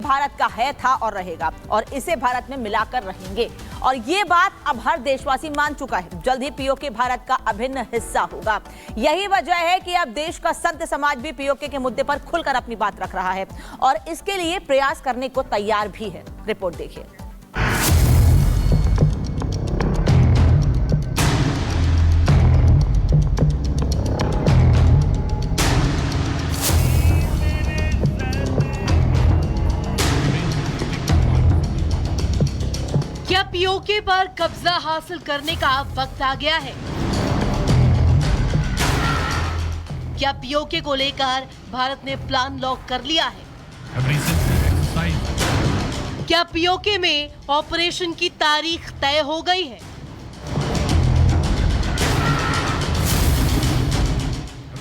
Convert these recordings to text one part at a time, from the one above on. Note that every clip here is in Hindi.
भारत का है, था और रहेगा और इसे भारत में मिलाकर रहेंगे। और ये बात अब हर देशवासी मान चुका है। जल्द ही पीओके भारत का अभिन्न हिस्सा होगा। यही वजह है कि अब देश का संत समाज भी पीओके के मुद्दे पर खुलकर अपनी बात रख रहा है और इसके लिए प्रयास करने को तैयार भी है। रिपोर्ट देखिए। क्या पीओके पर कब्जा हासिल करने का वक्त आ गया है? क्या पीओके को लेकर भारत ने प्लान लॉक कर लिया है? क्या पीओके में ऑपरेशन की तारीख तय हो गई है?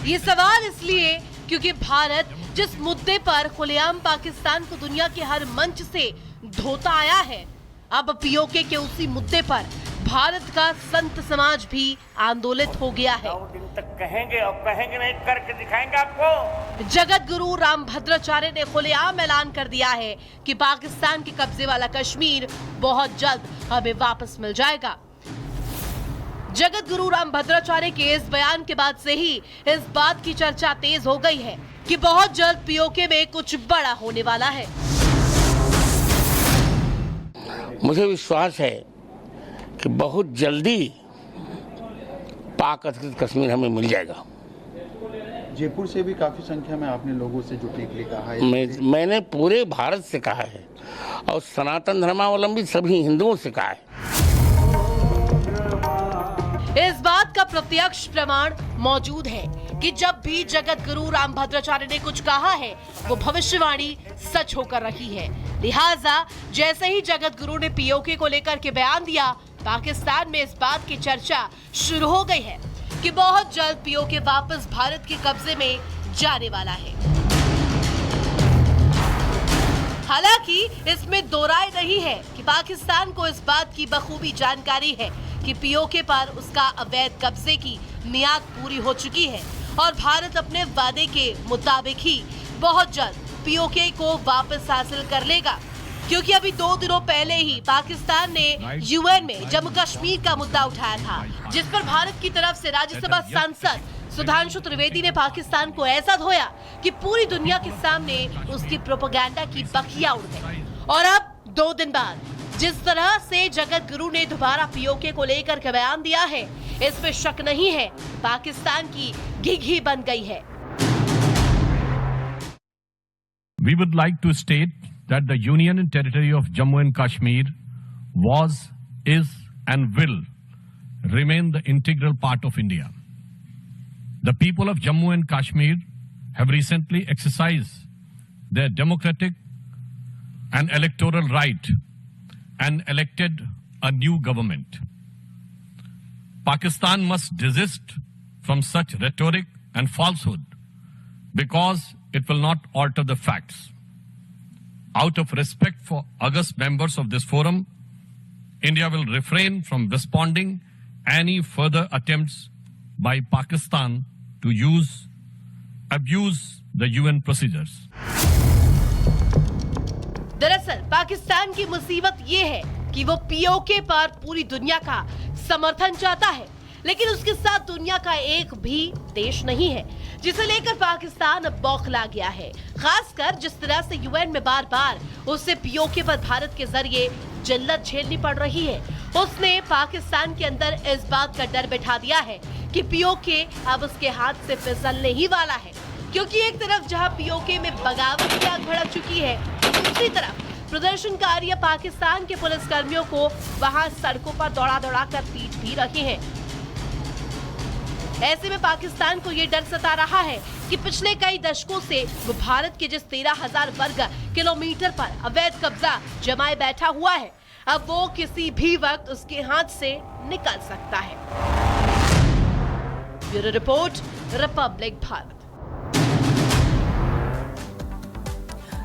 ये सवाल इसलिए क्योंकि भारत जिस मुद्दे पर खुलेआम पाकिस्तान को दुनिया के हर मंच से धोता आया है, अब पीओके के उसी मुद्दे पर भारत का संत समाज भी आंदोलित हो गया है। 9 दिन तक कहेंगे और कहेंगे नहीं, करके दिखाएंगे आपको। जगत गुरु रामभद्राचार्य ने खुलेआम ऐलान कर दिया है कि पाकिस्तान के कब्जे वाला कश्मीर बहुत जल्द हमें वापस मिल जाएगा। जगत गुरु रामभद्राचार्य के इस बयान के बाद से ही इस बात की चर्चा तेज हो गई है कि बहुत जल्द पीओके में कुछ बड़ा होने वाला है। मुझे विश्वास है कि बहुत जल्दी पाक अधिकृत कश्मीर हमें मिल जाएगा। जयपुर से भी काफी संख्या में आपने लोगों से जुटने के लिए कहा है। मैंने पूरे भारत से कहा है और सनातन धर्मावलंबी सभी हिंदुओं से कहा है। इस बात का प्रत्यक्ष प्रमाण मौजूद है कि जब भी जगत गुरु रामभद्राचार्य ने कुछ कहा है, वो भविष्यवाणी सच होकर रही है। लिहाजा जैसे ही जगत गुरु ने पीओके को लेकर के बयान दिया, पाकिस्तान में इस बात की चर्चा शुरू हो गई है कि बहुत जल्द पीओके वापस भारत के कब्जे में जाने वाला है। हालांकि इसमें दो राय नहीं है कि पाकिस्तान को इस बात की बखूबी जानकारी है कि पीओके पर उसका अवैध कब्जे की मियाद पूरी हो चुकी है और भारत अपने वादे के मुताबिक ही बहुत जल्द पीओके को वापस हासिल कर लेगा। क्योंकि अभी 2 दिनों पहले ही पाकिस्तान ने यूएन में जम्मू कश्मीर का मुद्दा उठाया था, जिस पर भारत की तरफ से राज्यसभा सांसद सुधांशु त्रिवेदी ने पाकिस्तान को ऐसा धोया कि पूरी दुनिया के सामने उसकी प्रोपेगेंडा की बखिया उड़ गई। और अब 2 दिन बाद जिस तरह से जगत गुरु ने दोबारा पीओके को लेकर के बयान दिया है, इस पे शक नहीं है, पाकिस्तान की घिघी बन गई है। We would like to state that the Union and Territory of Jammu and Kashmir was, is and will remain the integral part of India. The people of Jammu and Kashmir have recently exercised their democratic and electoral right and elected a new government. Pakistan must desist from such rhetoric and falsehood because it will not alter the facts. Out of respect for august members of this forum, India will refrain from responding any further attempts by Pakistan to abuse the UN procedures. दरअसल पाकिस्तान की मुसीबत ये है कि वो पीओके पर पूरी दुनिया का समर्थन चाहता है, लेकिन उसके साथ दुनिया का एक भी देश नहीं है, जिसे लेकर पाकिस्तान अब बौखला गया है। खासकर जिस तरह से यूएन में बार बार उसे पीओके पर भारत के जरिए जिल्लत झेलनी पड़ रही है, उसने पाकिस्तान के अंदर इस बात का डर बैठा दिया है कि पीओके अब उसके हाथ से फिसलने ही वाला है। क्योंकि एक तरफ जहां पीओके में बगावत की आग भड़क चुकी है, दूसरी तरफ प्रदर्शनकारी पाकिस्तान के पुलिसकर्मियों को वहां सड़कों पर दौड़ा दौड़ा कर पीट भी रहे हैं। ऐसे में पाकिस्तान को ये डर सता रहा है कि पिछले कई दशकों से वो भारत के जिस 13,000 वर्ग किलोमीटर पर अवैध कब्जा जमाए बैठा हुआ है, अब वो किसी भी वक्त उसके हाथ से निकल सकता है। Bureau report, Republic Bharat.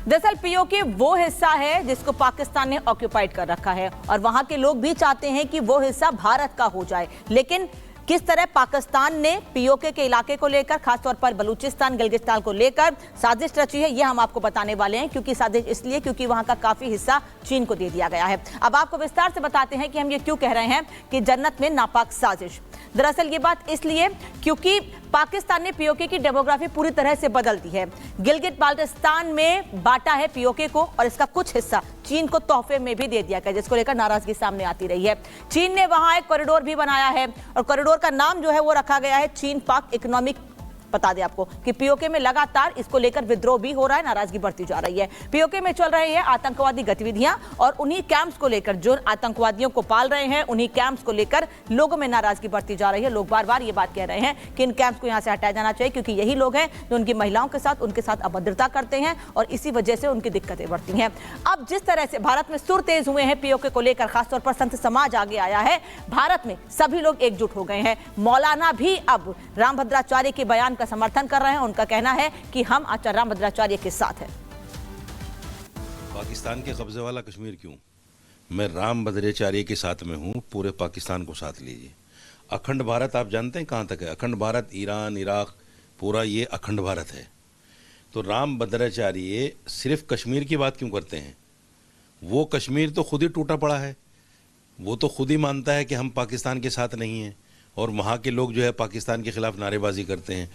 दरअसल पीओके वो हिस्सा है जिसको पाकिस्तान ने ऑक्यूपाइड कर रखा है और वहां के लोग भी चाहते हैं कि वो हिस्सा भारत का हो जाए, लेकिन किस तरह पाकिस्तान ने पीओके के इलाके को लेकर, खासतौर पर बलूचिस्तान गिलगिस्तान को लेकर साजिश रची है, यह हम आपको बताने वाले हैं। क्योंकि साजिश इसलिए क्योंकि वहां का काफी हिस्सा चीन को दे दिया गया है। अब आपको विस्तार से बताते हैं कि हम ये क्यों कह रहे हैं कि जन्नत में नापाक साजिश। दरअसल ये बात इसलिए क्योंकि पाकिस्तान ने पीओके की डेमोग्राफी पूरी तरह से बदल दी है। गिलगित बाल्टिस्तान में बांटा है पीओके को और इसका कुछ हिस्सा चीन को तोहफे में भी दे दिया गया, जिसको लेकर नाराजगी सामने आती रही है। चीन ने वहां एक कॉरिडोर भी बनाया है और कॉरिडोर का नाम जो है वो रखा गया है चीन पाक इकोनॉमिक। बता दें आपको कि पीओके में लगातार इसको लेकर विद्रोह भी हो रहा है, नाराजगी बढ़ती जा रही है। पीओके में चल रही है आतंकवादी गतिविधियां और उन्हीं कैंप्स को लेकर, जो आतंकवादियों को पाल रहे हैं, उन्हीं कैंप्स को लेकर लोगों में नाराजगी बढ़ती जा रही है। लोग बार बार ये बात कह रहे हैं कि इन कैंप्स को यहां से हटाया जाना चाहिए, क्योंकि यही लोग हैं जो उनकी महिलाओं के साथ, उनके साथ अभद्रता करते हैं और इसी वजह से उनकी दिक्कतें बढ़ती हैं। अब जिस तरह से भारत में सुर तेज हुए हैं पीओके को लेकर, खासतौर पर संत समाज आगे आया है, भारत में सभी लोग एकजुट हो गए हैं। मौलाना भी अब रामभद्राचार्य के बयान का समर्थन कर रहे हैं। उनका कहना है कि हम आचार्य रामभद्राचार्य के साथ हैं। पाकिस्तान के कब्जे वाला कश्मीर क्यों? मैं रामभद्राचार्य के साथ में हूं, पूरे पाकिस्तान को साथ लीजिए। अखंड भारत आप जानते हैं कहां तक है? अखंड भारत ईरान, इराक, पूरा ये अखंड भारत है। तो रामभद्राचार्य सिर्फ कश्मीर की बात क्यों करते हैं? वो कश्मीर तो खुद ही टूटा पड़ा है, वो तो खुद ही मानता है कि हम पाकिस्तान के साथ नहीं हैं, और वहाँ के लोग जो है पाकिस्तान के खिलाफ नारेबाजी करते हैं।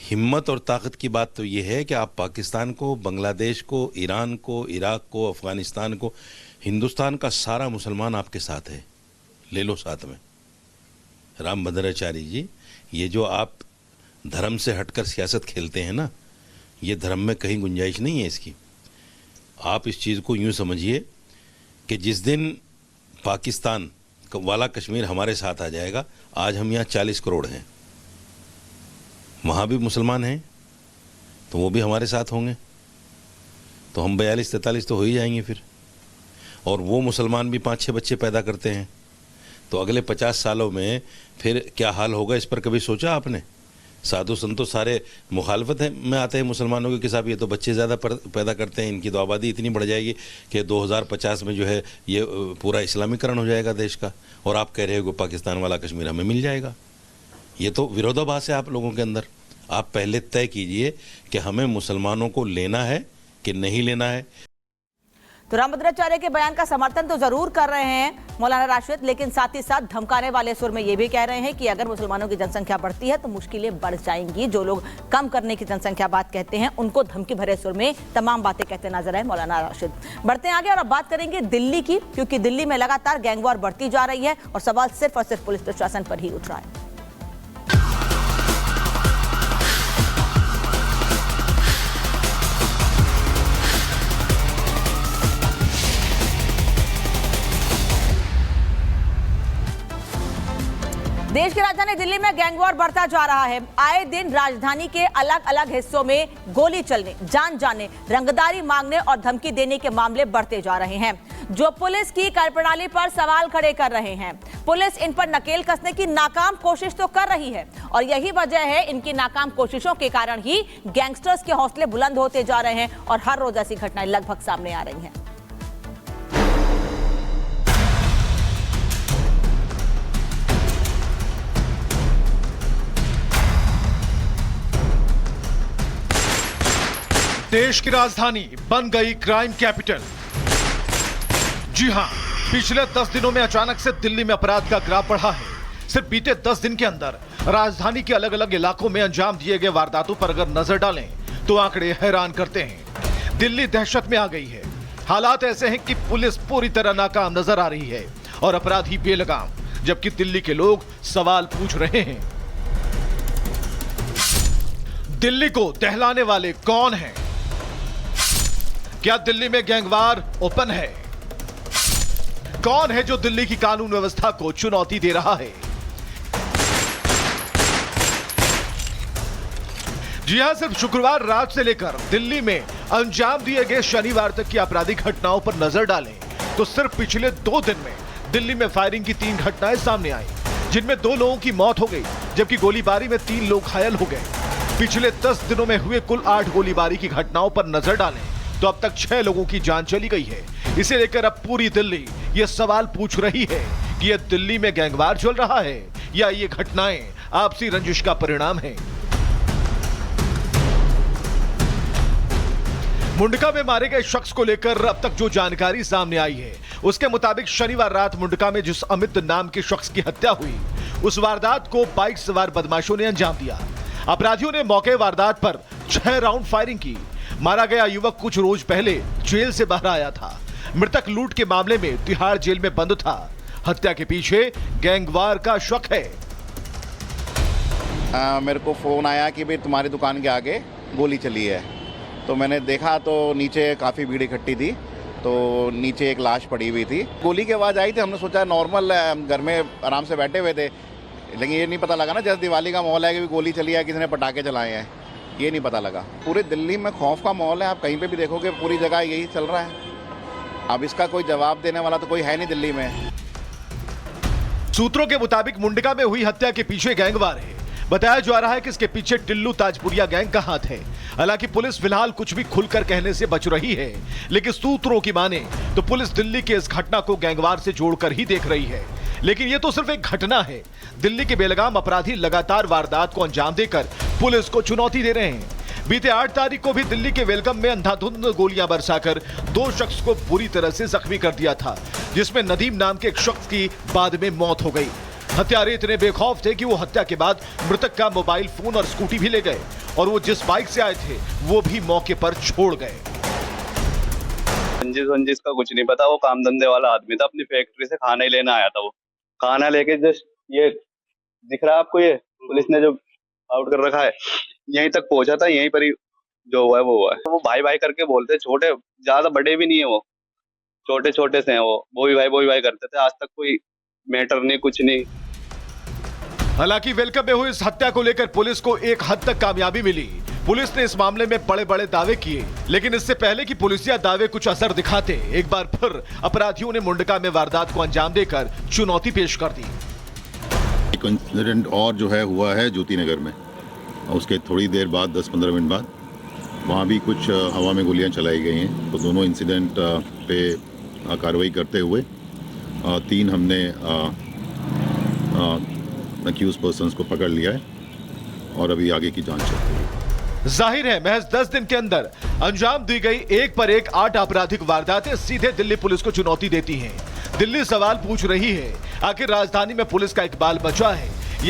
हिम्मत और ताकत की बात तो ये है कि आप पाकिस्तान को, बांग्लादेश को, ईरान को, इराक को, अफ़गानिस्तान को, हिंदुस्तान का सारा मुसलमान आपके साथ है, ले लो साथ में। रामभद्राचार्य जी, ये जो आप धर्म से हटकर सियासत खेलते हैं ना, ये धर्म में कहीं गुंजाइश नहीं है इसकी। आप इस चीज़ को यूँ समझिए कि जिस दिन पाकिस्तान वाला कश्मीर हमारे साथ आ जाएगा, आज हम यहाँ 40 करोड़ हैं, वहाँ भी मुसलमान हैं, तो वो भी हमारे साथ होंगे, तो हम 42-43 तो हो ही जाएंगे फिर। और वो मुसलमान भी 5-6 बच्चे पैदा करते हैं, तो अगले 50 सालों में फिर क्या हाल होगा, इस पर कभी सोचा आपने? साधु संतों सारे मुखालफत में आते हैं मुसलमानों के साथ, ये तो बच्चे ज़्यादा पैदा करते हैं, इनकी तो आबादी इतनी बढ़ जाएगी कि 2050 में जो है ये पूरा इस्लामीकरण हो जाएगा देश का, और आप कह रहे हो कि पाकिस्तान वाला कश्मीर हमें मिल जाएगा। ये तो विरोधाभास है आप लोगों के अंदर। आप पहले तय कीजिए कि हमें मुसलमानों को लेना है कि नहीं लेना है। तो रामभद्राचार्य के बयान का समर्थन तो जरूर कर रहे हैं मौलाना राशिद, लेकिन साथ ही साथ धमकाने वाले सुर में ये भी कह रहे हैं कि अगर मुसलमानों की जनसंख्या बढ़ती है तो मुश्किलें बढ़ जाएंगी। जो लोग कम करने की जनसंख्या बात कहते हैं, उनको धमकी भरे सुर में तमाम बातें कहते नजर आए मौलाना राशिद। बढ़ते हैं आगे और अब बात करेंगे दिल्ली की, क्योंकि दिल्ली में लगातार गैंगवॉर बढ़ती जा रही है और सवाल सिर्फ और सिर्फ पुलिस प्रशासन पर ही उठ रहा है। देश की राजधानी दिल्ली में गैंगवॉर बढ़ता जा रहा है। आए दिन राजधानी के अलग अलग हिस्सों में गोली चलने, जान जाने, रंगदारी मांगने और धमकी देने के मामले बढ़ते जा रहे हैं, जो पुलिस की कार्यप्रणाली पर सवाल खड़े कर रहे हैं। पुलिस इन पर नकेल कसने की नाकाम कोशिश तो कर रही है और यही वजह है, इनकी नाकाम कोशिशों के कारण ही गैंगस्टर्स के हौसले बुलंद होते जा रहे हैं और हर रोज ऐसी घटनाएं लगभग सामने आ रही हैं। देश की राजधानी बन गई क्राइम कैपिटल। जी हां, पिछले 10 दिनों में अचानक से दिल्ली में अपराध का ग्राफ बढ़ा है। सिर्फ बीते 10 दिन के अंदर राजधानी के अलग अलग इलाकों में अंजाम दिए गए वारदातों पर अगर नजर डालें तो आंकड़े हैरान करते हैं। दिल्ली दहशत में आ गई है। हालात ऐसे हैं कि पुलिस पूरी तरह नाकाम नजर आ रही है और अपराधी बेलगाम, जबकि दिल्ली के लोग सवाल पूछ रहे हैं, दिल्ली को दहलाने वाले कौन हैं? क्या दिल्ली में गैंगवार ओपन है? कौन है जो दिल्ली की कानून व्यवस्था को चुनौती दे रहा है? जी हां, सिर्फ शुक्रवार रात से लेकर दिल्ली में अंजाम दिए गए शनिवार तक की आपराधिक घटनाओं पर नजर डालें तो सिर्फ पिछले 2 दिन में दिल्ली में फायरिंग की 3 घटनाएं सामने आई, जिनमें 2 लोगों की मौत हो गई, जबकि गोलीबारी में 3 लोग घायल हो गए। पिछले 10 दिनों में हुए कुल 8 गोलीबारी की घटनाओं पर नजर डालें तो अब तक 6 लोगों की जान चली गई है। इसे लेकर अब पूरी दिल्ली ये सवाल पूछ रही है कि यह दिल्ली में गैंगवार चल रहा है या ये घटनाएं आपसी रंजिश का परिणाम है? मुंडका में मारे गए शख्स को लेकर अब तक जो जानकारी सामने आई है, उसके मुताबिक शनिवार रात मुंडका में जिस अमित नाम के शख्स की हत्या हुई, उस वारदात को बाइक सवार बदमाशों ने अंजाम दिया। अपराधियों ने मौके वारदात पर 6 राउंड फायरिंग की। मारा गया युवक कुछ रोज पहले जेल से बाहर आया था। मृतक लूट के मामले में तिहाड़ जेल में बंद था। हत्या के पीछे गैंगवार का शक है। मेरे को फोन आया कि भाई तुम्हारी दुकान के आगे गोली चली है, तो मैंने देखा तो नीचे काफ़ी भीड़ इकट्ठी थी, तो नीचे एक लाश पड़ी हुई थी। गोली की आवाज़ आई थी, हमने सोचा नॉर्मल घर में आराम से बैठे हुए थे, लेकिन ये नहीं पता लगा ना, जैसे दिवाली का माहौल है कि गोली चली है, किसी ने पटाखे चलाए हैं, ये नहीं पता लगा। पूरे दिल्ली में खौफ का माहौल है, आप कहीं पे भी देखोगे पूरी जगह यही चल रहा है। अब इसका कोई जवाब देने वाला तो कोई है नहीं दिल्ली में। सूत्रों के मुताबिक मुंडका में हुई हत्या के पीछे गैंगवार है। बताया जा रहा है कि इसके पीछे टिल्लू ताजपुरिया गैंग का हाथ है। हालांकि पुलिस फिलहाल कुछ भी खुलकर कहने से बच रही है, लेकिन सूत्रों की माने तो पुलिस दिल्ली के इस घटना को गैंगवार से जोड़कर ही देख रही है। लेकिन ये तो सिर्फ एक घटना है। दिल्ली के बेलगाम अपराधी लगातार वारदात को अंजाम देकर पुलिस को चुनौती दे रहे हैं। बीते 8 तारीख को भी दिल्ली के वेलकम में अंधाधुंध गोलियां बरसाकर 2 शख्स को बुरी तरह से जख्मी कर दिया था, जिसमें नदीम नाम के एक शख्स की बाद में मौत हो गई। हत्यारे इतने बेखौफ थे कि वो हत्या के बाद मृतक का मोबाइल फोन और स्कूटी भी ले गए, और वो जिस बाइक से आए थे वो भी मौके पर छोड़ गए। रंजिश का कुछ नहीं पता, वो काम धंधे वाला आदमी था, अपनी फैक्ट्री से खाना ही लेना आया था। वो खाना लेके जस्ट ये दिख रहा है आपको, ये पुलिस ने जो आउट कर रखा है, यहीं तक पहुंचा था, यहीं पर ही जो हुआ है वो हुआ है। वो भाई भाई करके बोलते, छोटे ज्यादा बड़े भी नहीं है, वो छोटे छोटे से हैं, वो बोई भाई करते थे। आज तक कोई मैटर नहीं, कुछ नहीं। हालांकि वेलकम में हुई इस हत्या को लेकर पुलिस को एक हद तक कामयाबी मिली। पुलिस ने इस मामले में बड़े बड़े दावे किए, लेकिन इससे पहले कि पुलिसिया दावे कुछ असर दिखाते, एक बार फिर अपराधियों ने मुंडका में वारदात को अंजाम देकर चुनौती पेश कर दी। एक इंसिडेंट और जो है हुआ है ज्योति नगर में, उसके थोड़ी देर बाद 10-15 मिनट बाद वहाँ भी कुछ हवा में गोलियाँ चलाई गई हैं। तो दोनों इंसिडेंट पे कार्रवाई करते हुए 3 हमने अक्यूज पर्सन्स को पकड़ लिया है और अभी आगे की जांच चल रही है। जाहिर है महज 10 दिन के अंदर अंजाम दी गई एक पर एक 8 आपराधिक वारदातें सीधे दिल्ली पुलिस को चुनौती देती हैं। दिल्ली सवाल पूछ रही है, आखिर राजधानी में पुलिस का इकबाल बचा है